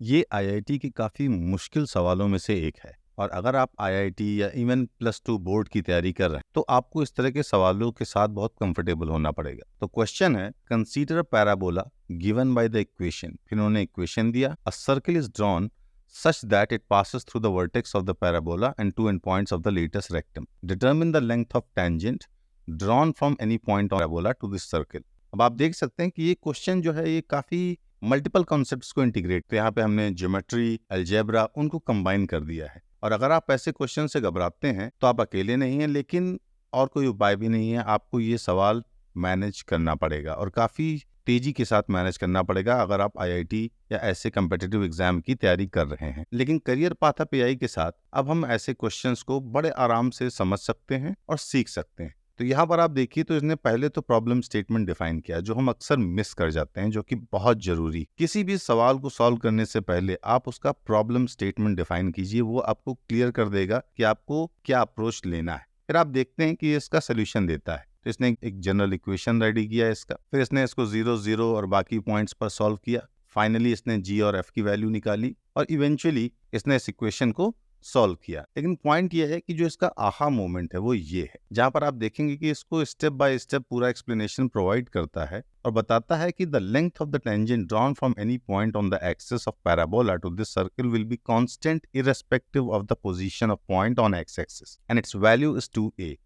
ये आईआईटी के काफ़ी मुश्किल सवालों में से एक है और अगर आप आईआईटी या इवन +2 बोर्ड की तैयारी कर रहे हैं तो आपको इस तरह के सवालों के साथ बहुत कंफर्टेबल होना पड़ेगा। तो क्वेश्चन है, consider parabola given by the equation. फिर उन्होंने इक्वेशन दिया, a circle is drawn such that it passes through the vertex of the parabola and two endpoints of the latest rectum. Determine the length of tangent drawn from any point on parabola to this circle. अब आप देख सकते हैं कि ये question जो है ये काफ़ी मल्टीपल कॉन्सेप्ट्स को इंटीग्रेट, तो यहाँ पे हमने ज्योमेट्री, अलजेब्रा उनको कंबाइन कर दिया है। और अगर आप ऐसे क्वेश्चन से घबराते हैं तो आप अकेले नहीं हैं, लेकिन और कोई उपाय भी नहीं है। आपको ये सवाल मैनेज करना पड़ेगा और काफ़ी तेजी के साथ मैनेज करना पड़ेगा अगर आप आईआईटी या ऐसे कम्पिटिटिव एग्जाम की तैयारी कर रहे हैं। लेकिन करियर पाथ अप एआई के साथ अब हम ऐसे क्वेश्चंस को बड़े आराम से समझ सकते हैं और सीख सकते हैं। तो यहाँ पर आप देखिए, तो इसने पहले तो प्रॉब्लम स्टेटमेंट डिफाइन किया जो हम अक्सर मिस कर जाते हैं, जो कि बहुत जरूरी। किसी भी सवाल को सॉल्व करने से पहले आप उसका प्रॉब्लम स्टेटमेंट डिफाइन कीजिए, वो आपको क्लियर कर देगा कि आपको क्या अप्रोच लेना है। फिर आप देखते हैं कि इसका सोल्यूशन देता है। तो इसने एक जनरल इक्वेशन रेडी किया इसका, फिर इसने इसको 0 0 और बाकी पॉइंट्स पर सॉल्व किया। फाइनली इसने जी और एफ की वैल्यू निकाली और इवेंचुअली इसने इस इक्वेशन को सॉल्व किया। लेकिन पॉइंट ये है कि जो इसका आहा मोमेंट है वो ये है, जहां पर आप देखेंगे कि इसको स्टेप बाय स्टेप पूरा एक्सप्लेनेशन प्रोवाइड करता है और बताता है कि the length of the tangent drawn from any point on the axis of parabola to this circle will be constant irrespective of the position of point on x axis and its value is 2a।